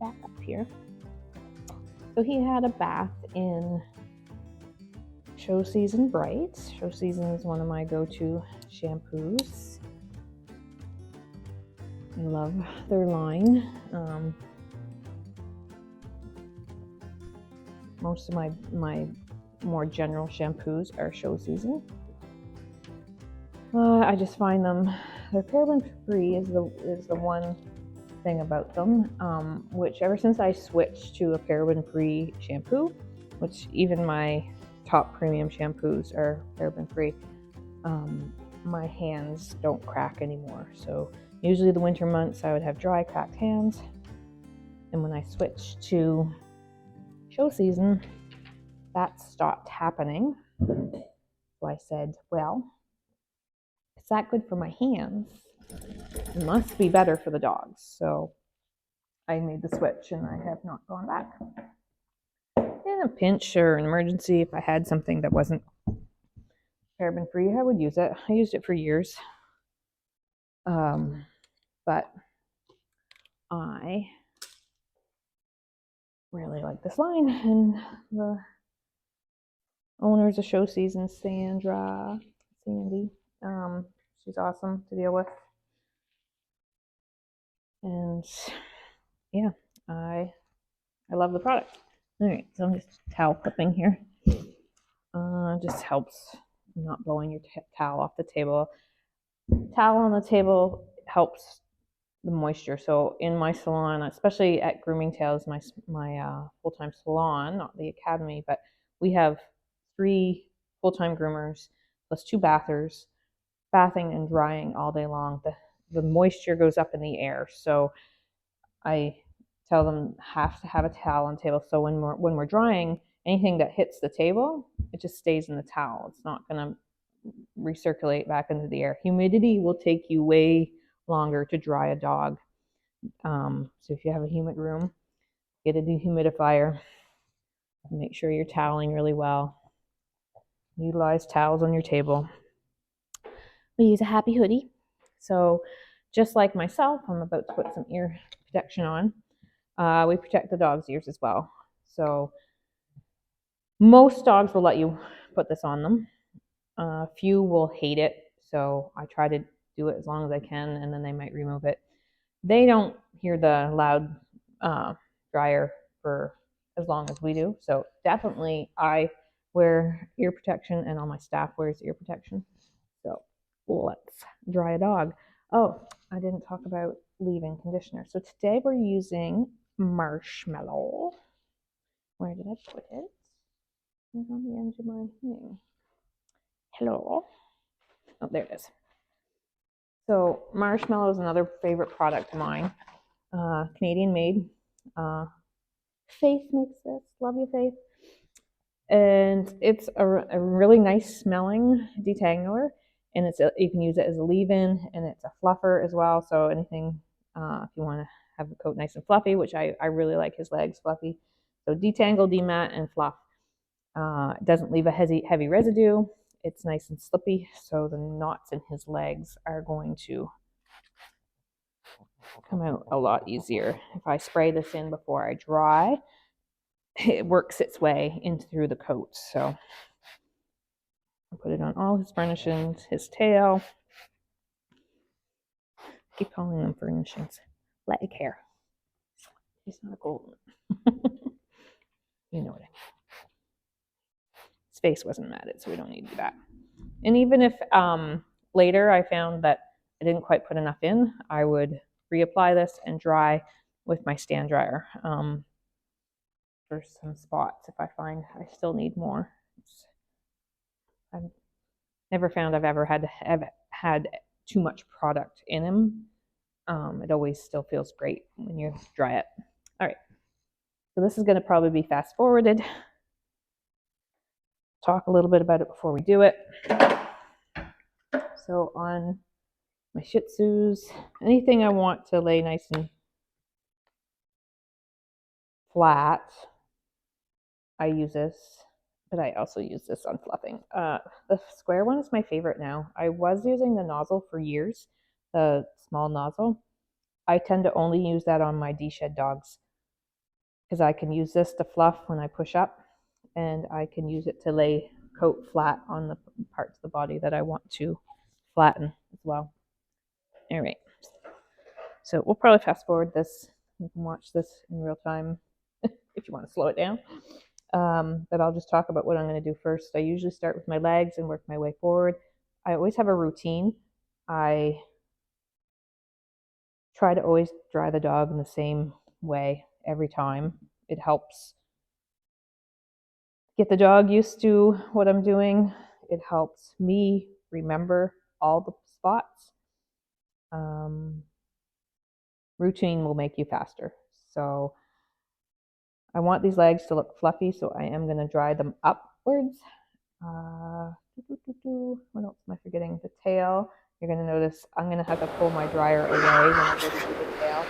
back up here. So he had a bath in Show Season Bright. Show Season is one of my go-to shampoos. I love their line. Most of my more general shampoos are Show Season. I just find them, they're paraben free is the one thing about them, which ever since I switched to a paraben free shampoo, which even my top premium shampoos are paraben free, my hands don't crack anymore. So usually the winter months I would have dry, cracked hands, and when I switched to Show Season, that stopped happening. So I said, well, it's that good for my hands, it must be better for the dogs. So I made the switch and I have not gone back. In a pinch or an emergency, if I had something that wasn't paraben free, I would use it. I used it for years. But I really like this line, and the owner's a Show Season, Sandy. She's awesome to deal with. And yeah, I love the product. All right, so I'm just towel clipping here. Just helps not blowing your towel off the table. Towel on the table helps the moisture. So in my salon, especially at Grooming Tales, my full-time salon, not the academy, but we have 3 full-time groomers plus 2 bathers, bathing and drying all day long. The moisture goes up in the air, so I tell them have to have a towel on the table. So when we're drying, anything that hits the table, it just stays in the towel. It's not going to recirculate back into the air. Humidity will take you way longer to dry a dog. So if you have a humid room, get a dehumidifier. Make sure you're toweling really well. Utilize towels on your table. We use a Happy hoodie. So just like myself, I'm about to put some ear protection on. We protect the dog's ears as well. So most dogs will let you put this on them. Few will hate it. So I try to do it as long as I can, and then they might remove it. They don't hear the loud dryer for as long as we do. So definitely I wear ear protection, and all my staff wears ear protection. So let's dry a dog. Oh, I didn't talk about leave-in conditioner. So today we're using Marshmallow. Where did I put it? It was on the end of my thing. Hello. Oh, there it is. So Marshmallow is another favorite product of mine. Canadian made. Faith makes this. Love you, Faith. And it's a really nice smelling detangler, and you can use it as a leave-in, and it's a fluffer as well. So anything, if you want to have the coat nice and fluffy, which I really like his legs fluffy. So detangle, demat, and fluff. It doesn't leave a heavy residue. It's nice and slippy, so the knots in his legs are going to come out a lot easier. If I spray this in before I dry, it works its way in through the coat. So I put it on all his furnishings, his tail. Keep calling them furnishings. Leg hair. He's not a golden. You know what I mean. His face wasn't matted, so we don't need to do that. And even if later I found that I didn't quite put enough in, I would reapply this and dry with my stand dryer for some spots if I find I still need more. I've never found I've ever had too much product in him. It always still feels great when you dry it. All right, so this is going to probably be fast forwarded. Talk a little bit about it before we do it. So on my Shih Tzus, anything I want to lay nice and flat, I use this, but I also use this on fluffing. The square one is my favorite now. I was using the nozzle for years, the small nozzle. I tend to only use that on my de-shed dogs. because I can use this to fluff when I push up, and I can use it to lay coat flat on the parts of the body that I want to flatten as well. All right, so we'll probably fast forward this. You can watch this in real time if you want to slow it down. But I'll just talk about what I'm going to do first. I usually start with my legs and work my way forward. I always have a routine. I try to always dry the dog in the same way every time. It helps get the dog used to what I'm doing. It helps me remember all the spots. Routine will make you faster. So I want these legs to look fluffy, so I am going to dry them upwards. What else am I forgetting? The tail. You're going to notice I'm going to have to pull my dryer away when I go to do the tail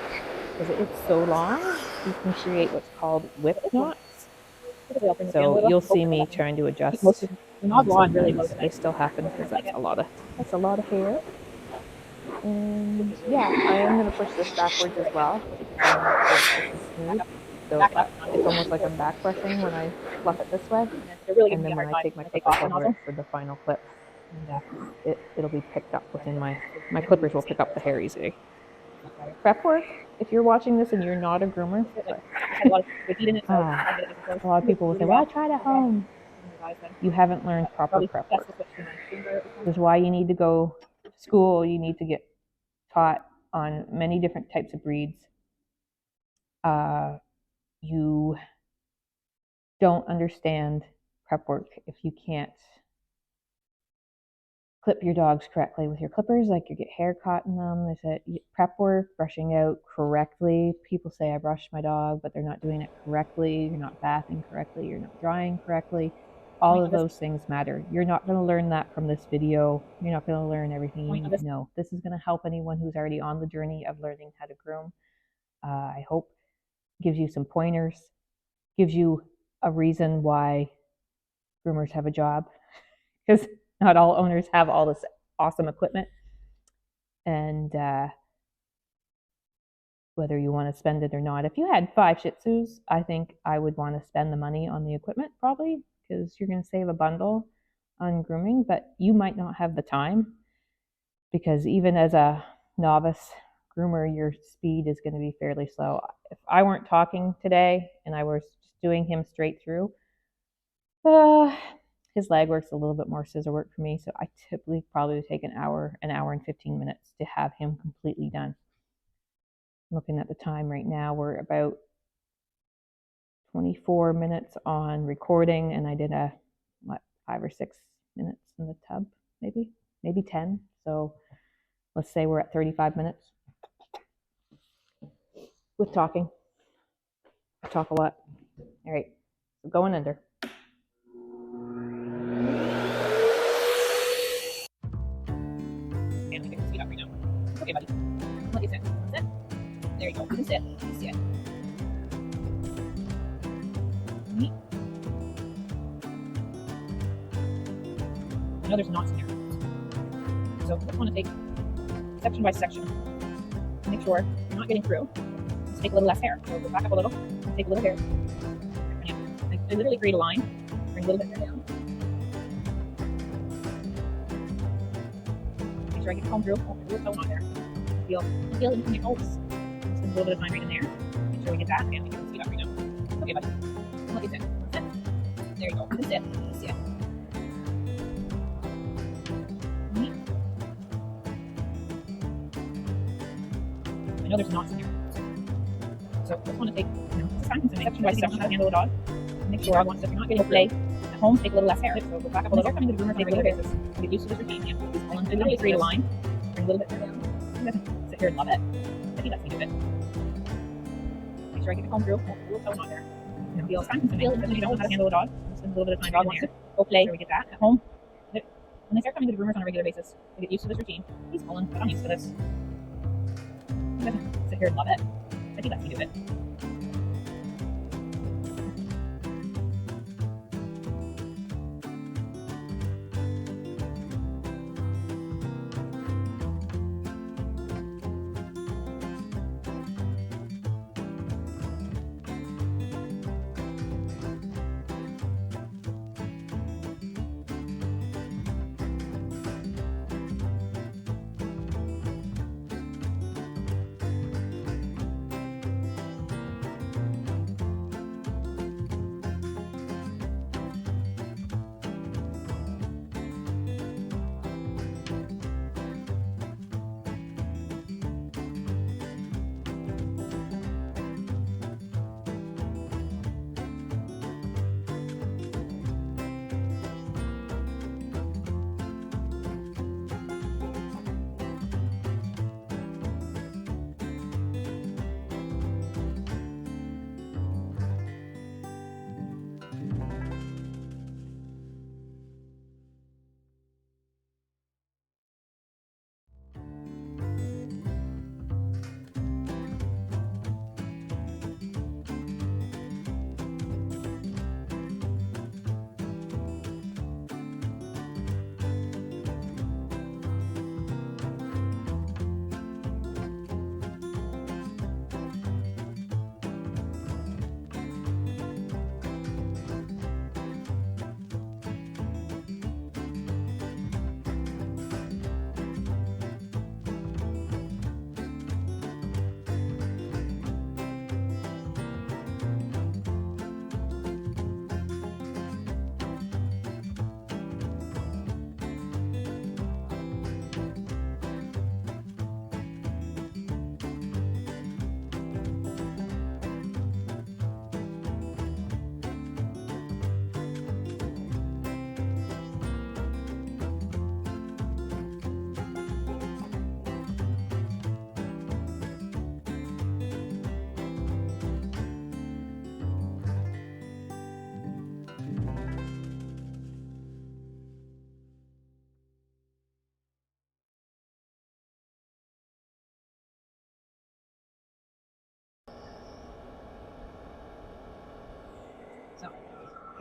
because it's so long. You can create what's called whip knots. So you'll see me trying to adjust. They still happen because that's a lot of hair. And yeah, I am going to push this backwards as well. So it's almost like I'm back brushing when I fluff it this way. And then when I take my clippers over it for the final clip, it'll be picked up within my clippers will pick up the hair easily. Prep work, if you're watching this and you're not a groomer, a lot of people will say, well, I tried at home. You haven't learned proper prep work. This is why you need to go to school. You need to get taught on many different types of breeds. You don't understand prep work if you can't clip your dogs correctly with your clippers, like you get hair caught in them. There's a prep work, brushing out correctly. People say I brushed my dog, but they're not doing it correctly. You're not bathing correctly. You're not drying correctly. All of those things matter. You're not going to learn that from this video. You're not going to learn everything you need to know. This is going to help anyone who's already on the journey of learning how to groom. I hope gives you some pointers, gives you a reason why groomers have a job, because not all owners have all this awesome equipment. And whether you want to spend it or not. If you had 5 Shih Tzus, I think I would want to spend the money on the equipment probably, because you're going to save a bundle on grooming, but you might not have the time, because even as a novice groomer, your speed is going to be fairly slow. If I weren't talking today and I was just doing him straight through, his leg work's a little bit more scissor work for me, so I typically probably take an hour and 15 minutes to have him completely done. Looking at the time right now, we're about 24 minutes on recording, and I did 5 or 6 minutes in the tub, maybe 10. So let's say we're at 35 minutes with talking. I talk a lot. All right, so going under. Okay, buddy. Let you sit. Sit. There you go. You can sit. You can sit. Neat. I know there's knots in there. So I just want to take section by section. Make sure you're not getting through. Just take a little less hair. So go back up a little and take a little hair. I literally create a line. Bring a little bit hair down. Make sure I get the comb through. Oh, there's a little tone on there. Feel it in your toes. Spend a little bit of time right in there. Make sure we get that. And we can speed up right now. Okay, buddy. Let you sit. Sit. There you go. Just sit. Just sit. Neat. I know there's knots in here. So I just want to take, it's time consuming. Section by section, how to handle a dog. Make sure if you're not getting play at home, take a little less hair. So go back up a little. Coming to the groomer on a regular basis. Get used to this routine. Yeah. And then create a line. Bring a little bit down. Sit here and love it. I think that's me do it. Make sure I get the comb through. A little tone on there. Feel time consuming. If you don't know how to handle a dog, spend a little bit of time dog wants to go play. So we get that at home. When they start coming to the groomers on a regular basis, they get used to this routine. He's pulling, but I'm used to this. Sit here and love it. I think that's me do it.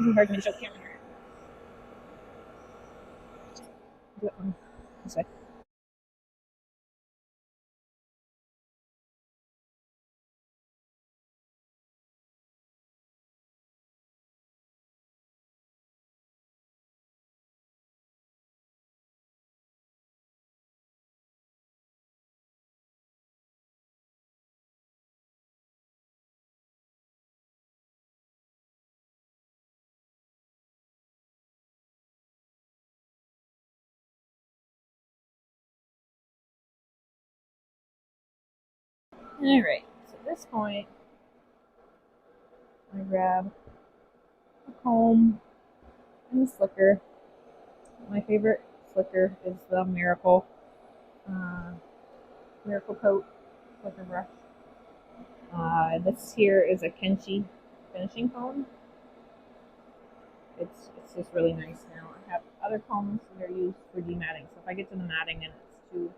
It's hard for me to show the camera here. Do it from this way. Alright, so at this point, I grab a comb and a slicker. My favorite slicker is the uh, Miracle Coat slicker brush. This here is a Kenchi finishing comb. It's just really nice now. I have other combs that are used for dematting. So if I get to the matting and it's too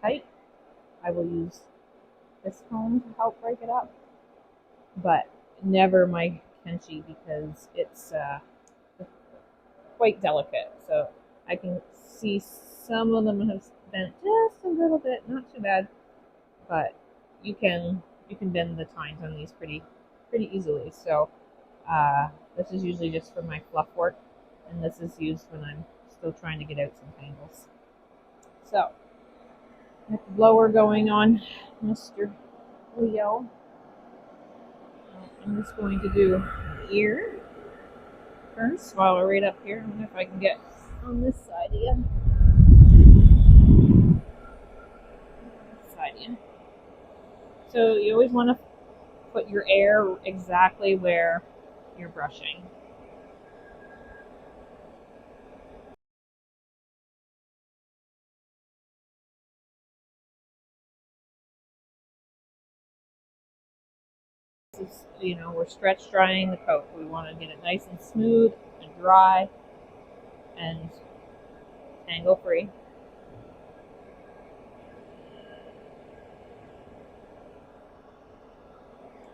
tight, I will use this comb to help break it up. But never my Kenchi because it's quite delicate. So I can see some of them have bent just a little bit, not too bad, but you can bend the tines on these pretty easily. So this is usually just for my fluff work, and this is used when I'm still trying to get out some tangles. So, with the blower going on, Mr. Leo, I'm just going to do an ear first while we're right up here. I wonder if I can get on this side again. So you always want to put your air exactly where you're brushing. This is, we're stretch drying the coat. We want to get it nice and smooth and dry and tangle free.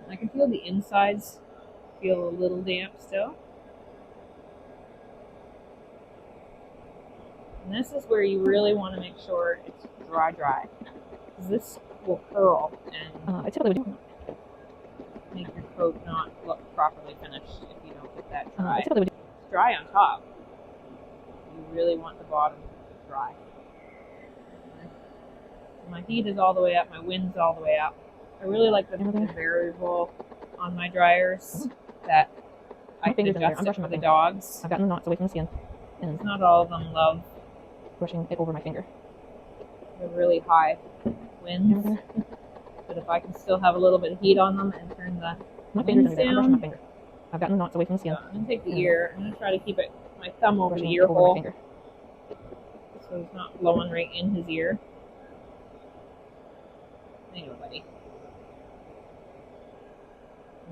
I can feel the insides feel a little damp still. And this is where you really want to make sure it's dry, because this will curl and I typically would make your coat not look properly finished if you don't get that dry. I typically would It's dry on top. You really want the bottom dry. My heat is all the way up. My wind's all the way up. I really like the variable on my dryers that I can adjust it for the dogs. I've gotten the knots away from the skin, and not all of them love brushing it over my finger. The really high winds, but if I can still have a little bit of heat on them and turn the winds down, I'm brushing my finger. I've gotten the knots away from the skin. So I'm gonna take the ear. I'm gonna try to keep my thumb over the ear hole, so it's not blowing right in his ear. Anyway, buddy,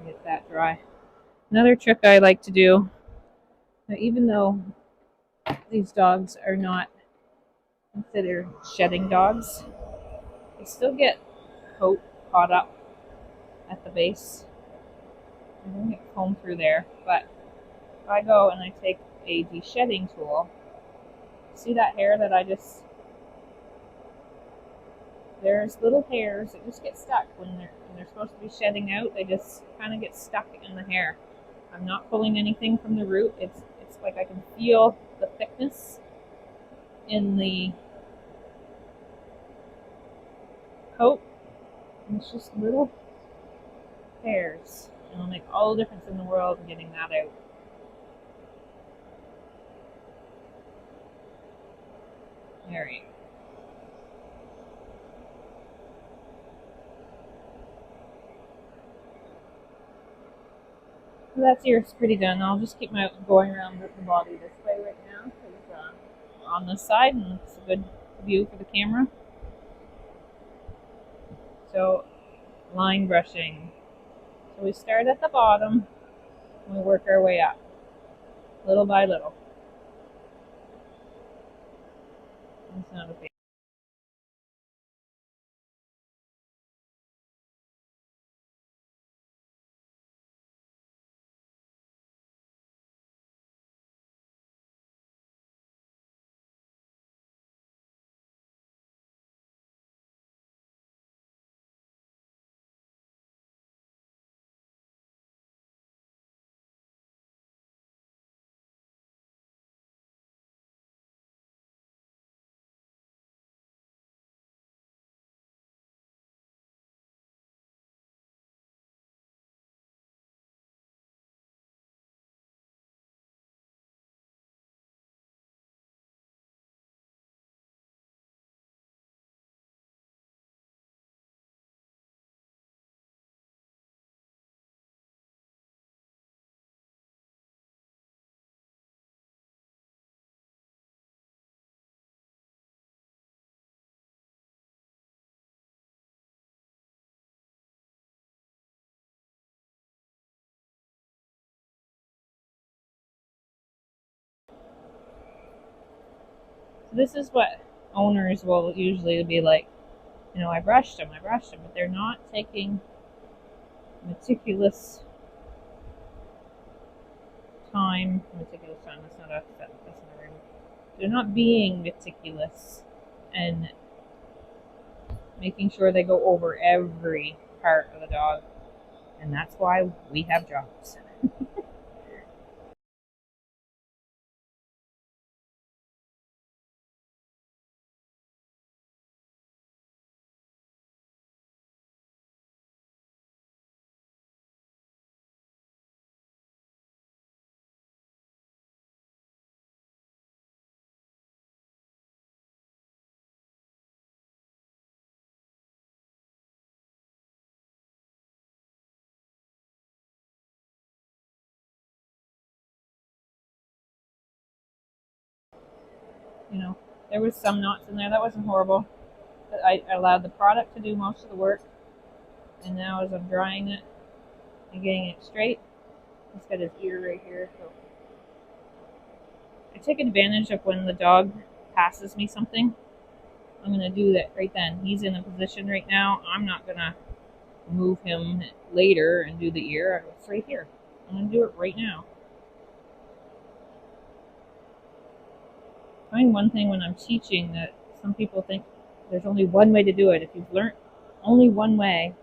get that dry. Another trick I like to do, even though these dogs are not considered shedding dogs, they still get coat caught up at the base. I don't get comb through there, but if I go and I take a de-shedding tool, see that hair that there's little hairs that just get stuck when they're supposed to be shedding out. They just kind of get stuck in the hair. I'm not pulling anything from the root. It's like I can feel the thickness in the coat, and it's just little hairs. It'll make all the difference in the world in getting that out. Alright. So that's ears pretty done. I'll just keep going around the body this way right now because we're on this side and it's a good view for the camera. So, line brushing. So we start at the bottom and we work our way up, little by little. It's not a big This is what owners will usually be like, I brushed him, but they're not taking meticulous time. Meticulous time, that's not a word. They're not being meticulous and making sure they go over every part of the dog. And that's why we have jobs. You know, there was some knots in there. That wasn't horrible. But I allowed the product to do most of the work. And now as I'm drying it and getting it straight, he's got his ear right here. So I take advantage of when the dog passes me something. I'm going to do that right then. He's in a position right now. I'm not going to move him later and do the ear. It's right here. I'm going to do it right now. I find one thing when I'm teaching that some people think there's only one way to do it. If you've learned only one way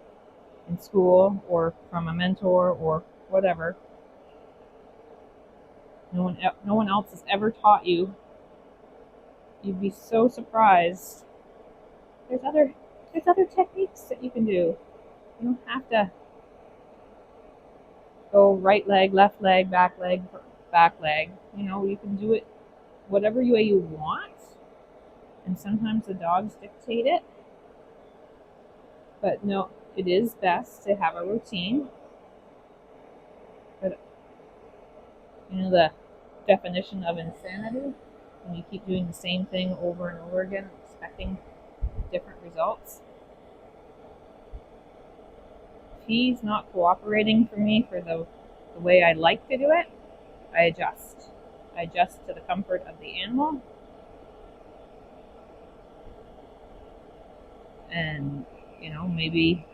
in school or from a mentor or whatever, no one else has ever taught you, you'd be so surprised. There's other techniques that you can do. You don't have to go right leg, left leg, back leg, back leg. You can do it whatever way you want. And sometimes the dogs dictate it. But no, it is best to have a routine. But the definition of insanity, when you keep doing the same thing over and over again, expecting different results. If he's not cooperating for me for the way I like to do it, I adjust. I adjust to the comfort of the animal. And, maybe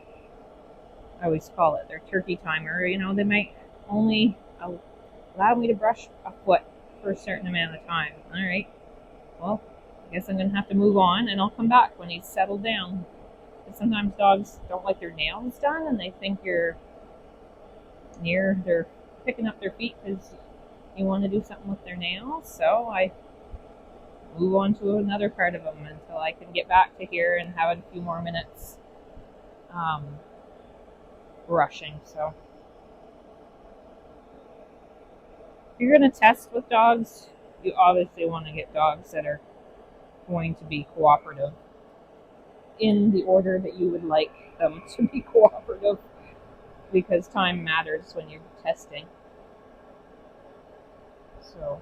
I always call it their turkey timer. They might only allow me to brush a foot for a certain amount of time. All right. Well, I guess I'm going to have to move on, and I'll come back when he's settled down. But sometimes dogs don't like their nails done, and they think you're they're picking up their feet because you want to do something with their nails. So I move on to another part of them until I can get back to here and have a few more minutes brushing. So if you're going to test with dogs, you obviously want to get dogs that are going to be cooperative in the order that you would like them to be cooperative, because time matters when you're testing. So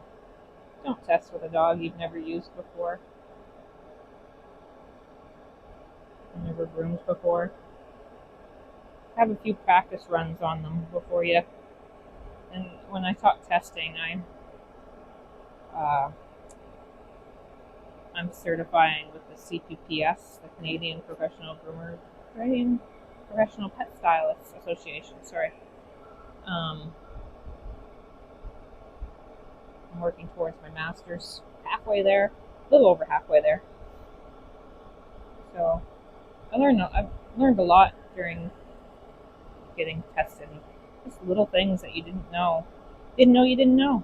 don't test with a dog you've never used before, never groomed before. Have a few practice runs on them before you. And when I talk testing, I'm certifying with the CPPS, the Canadian Professional Pet Stylists Association. Sorry. I'm working towards my master's, halfway there, a little over halfway there. So I've learned a lot during getting tested. Just little things that you didn't know you didn't know.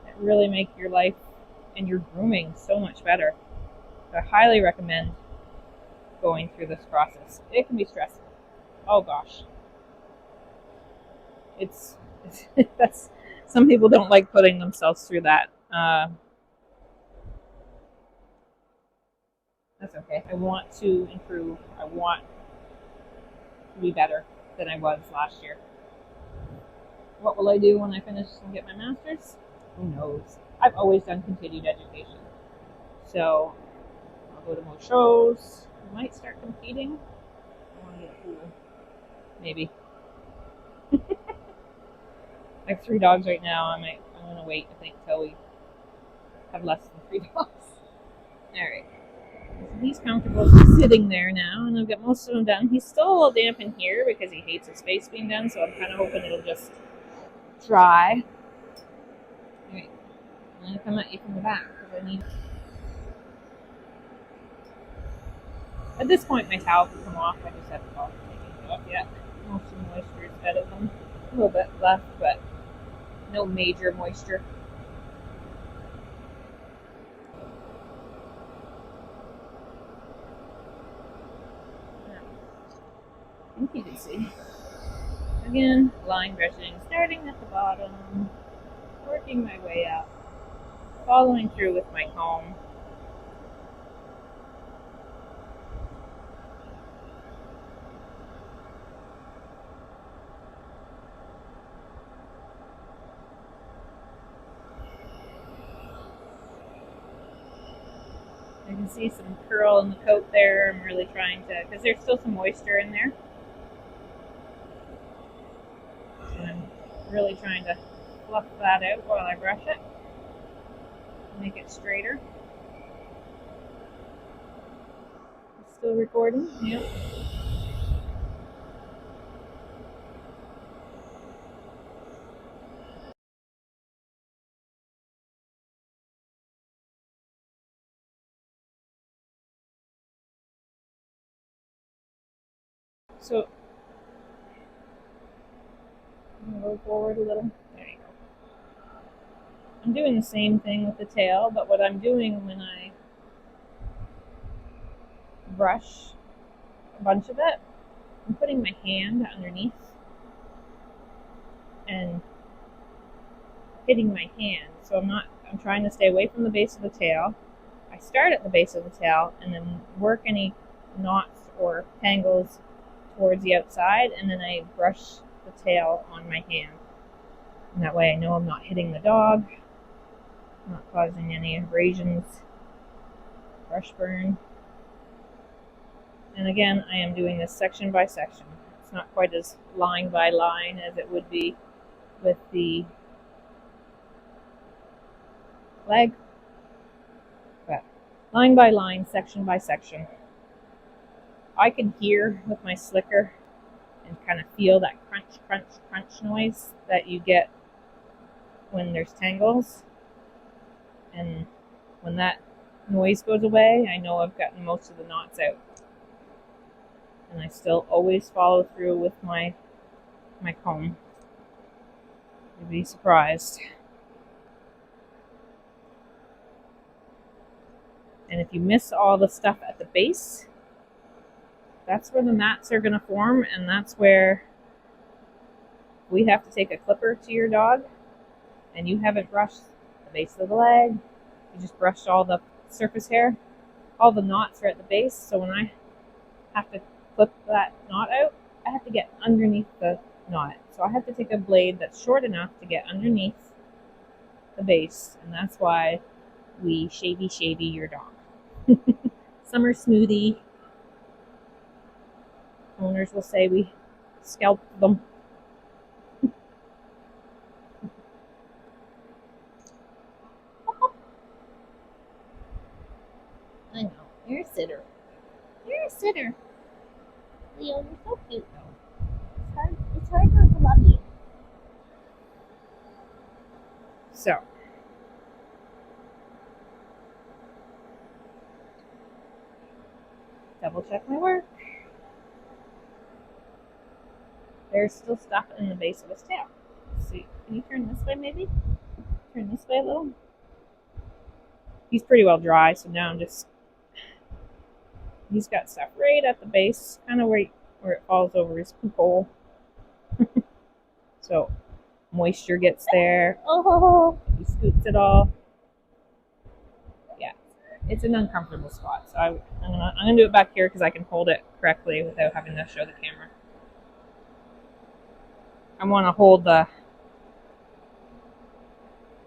That really make your life and your grooming so much better. So I highly recommend going through this process. It can be stressful. Oh gosh. It's that's some people don't like putting themselves through that. That's okay. I want to improve. I want to be better than I was last year. What will I do when I finish and get my master's? Who knows? I've always done continued education. So I'll go to more shows. I might start competing. I want to get a pool. Maybe. I have 3 dogs right now. I'm going to wait, I think, till we have less than 3 dogs. Alright. He's comfortable just sitting there now, and I've got most of them done. He's still a little damp in here because he hates his face being done, so I'm kind of hoping it'll just dry. Alright. I'm going to come at you from the back because I need. At this point, my towel can come off. I just haven't bothered taking it off yet. Most of the moisture is out of them. A little bit left, but no major moisture. I think you can see. Again, line brushing, starting at the bottom, working my way up, following through with my comb. I can see some curl in the coat there. I'm really trying to, because there's still some moisture in there. So I'm really trying to fluff that out while I brush it. Make it straighter. It's still recording? Yep. So, I'm going to go forward a little. There you go. I'm doing the same thing with the tail, but what I'm doing when I brush a bunch of it, I'm putting my hand underneath and hitting my hand. So I'm trying to stay away from the base of the tail. I start at the base of the tail and then work any knots or tangles towards the outside, and then I brush the tail on my hand. And that way I know I'm not hitting the dog, not causing any abrasions, brush burn. And again, I am doing this section by section. It's not quite as line by line as it would be with the leg, but line by line, section by section. I can hear with my slicker and kind of feel that crunch, crunch, crunch noise that you get when there's tangles. And when that noise goes away, I know I've gotten most of the knots out. And I still always follow through with my comb. You'd be surprised. And if you miss all the stuff at the base, that's where the mats are going to form, and that's where we have to take a clipper to your dog, and you haven't brushed the base of the leg, you just brushed all the surface hair, all the knots are at the base, so when I have to clip that knot out, I have to get underneath the knot. So I have to take a blade that's short enough to get underneath the base, and that's why we shavy your dog. Summer smoothie. Owners will say we scalped them. I know. You're a sitter. You're a sitter. Leo, you're so cute though. It's hard not to love you. So. Double check my work. There's still stuff in the base of his tail. Let's see. Can you turn this way maybe? Turn this way a little. He's pretty well dry, so now I'm just. He's got stuff right at the base, kind of where it falls over his poop hole. So moisture gets there. Oh, he scoops it all. Yeah, it's an uncomfortable spot. So I'm gonna do it back here because I can hold it correctly without having to show the camera. I want to hold the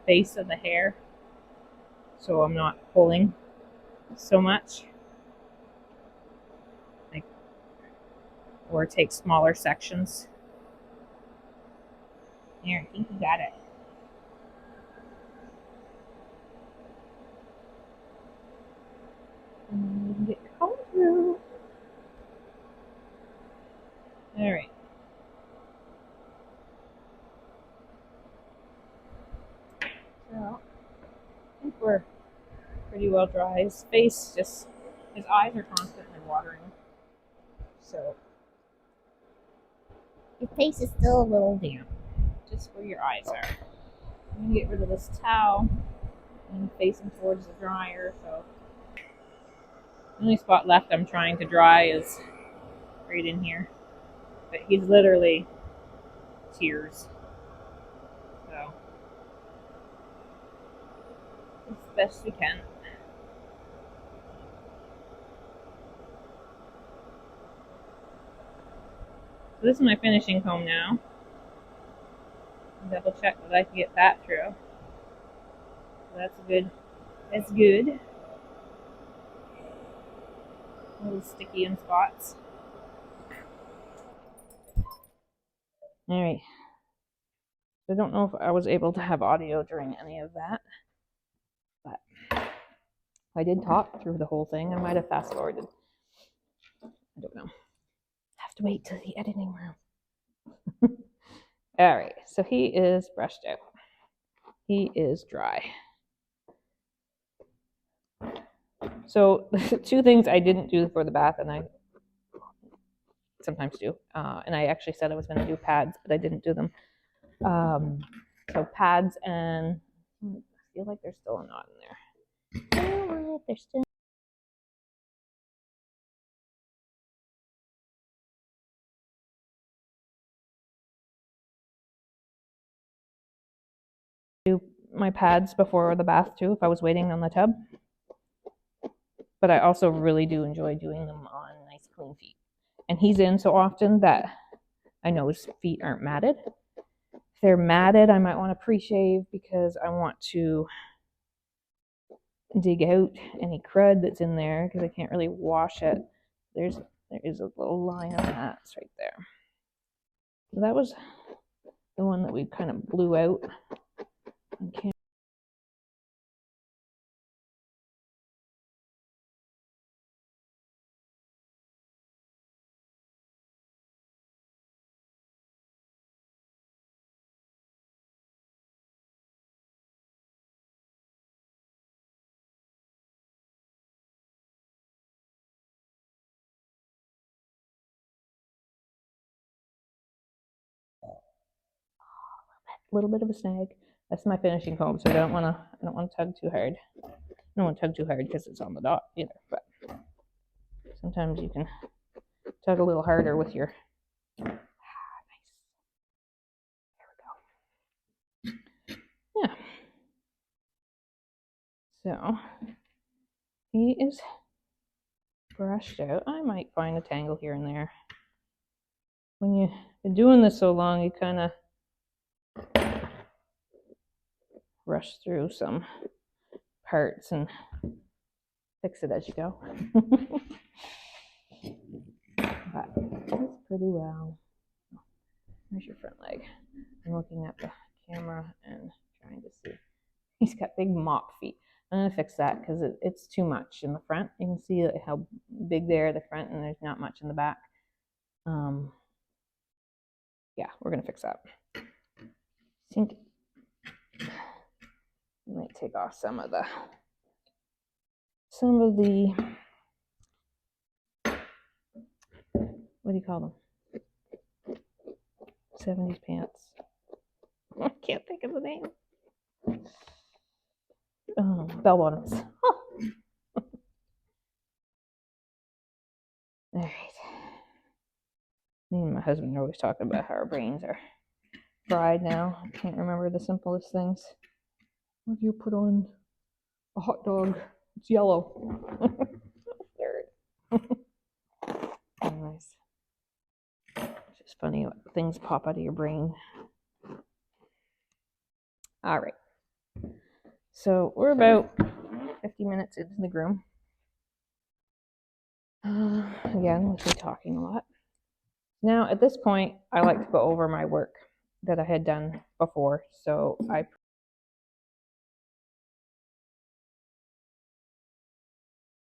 base of the hair so I'm not pulling so much. Or take smaller sections. There, I think you got it. well dry. His face just, his eyes are constantly watering. So your face is still a little damp, just where your eyes are. I'm gonna get rid of this towel and face him towards the dryer. So the only spot left I'm trying to dry is right in here. But he's literally tears. So as best we can. So this is my finishing comb now. Double check that I can get that through. So that's good. That's good. A little sticky in spots. Alright. I don't know if I was able to have audio during any of that. But I did talk through the whole thing. I might have fast forwarded. I don't know. Have to wait till the editing room. Alright, so he is brushed out. He is dry. So two things I didn't do for the bath, and I sometimes do. And I actually said I was going to do pads, but I didn't do them. So pads, and I feel like there's still a knot in there. Oh, there's still. Do my pads before the bath too if I was waiting on the tub. But I also really do enjoy doing them on nice clean feet. And he's in so often that I know his feet aren't matted. If they're matted, I might want to pre-shave because I want to dig out any crud that's in there because I can't really wash it. There is a little line on that. It's right there. So that was the one that we kind of blew out on camera. A little bit of a snag. That's my finishing comb, so I don't want to tug too hard. I don't want to tug too hard because it's on the dot either. But sometimes you can tug a little harder with your. Nice. There we go. Yeah. So he is brushed out. I might find a tangle here and there. When you've been doing this so long, you kind of rush through some parts and fix it as you go. But it's pretty well. There's your front leg. I'm looking at the camera and trying to see. He's got big mop feet. I'm going to fix that because it's too much in the front. You can see how big they are at the front and there's not much in the back. Yeah, we're going to fix that. I think I might take off some of the what do you call them? 70s pants. I can't think of the name. Bell bottoms. Huh. All right. Me and my husband are always talking about how our brains are fried now. I can't remember the simplest things. What do you put on a hot dog? It's yellow. Anyways, it's just funny what things pop out of your brain. All right. So we're about 50 minutes into the groom. Again, with me talking a lot. Now, at this point, I like to go over my work that I had done before. So I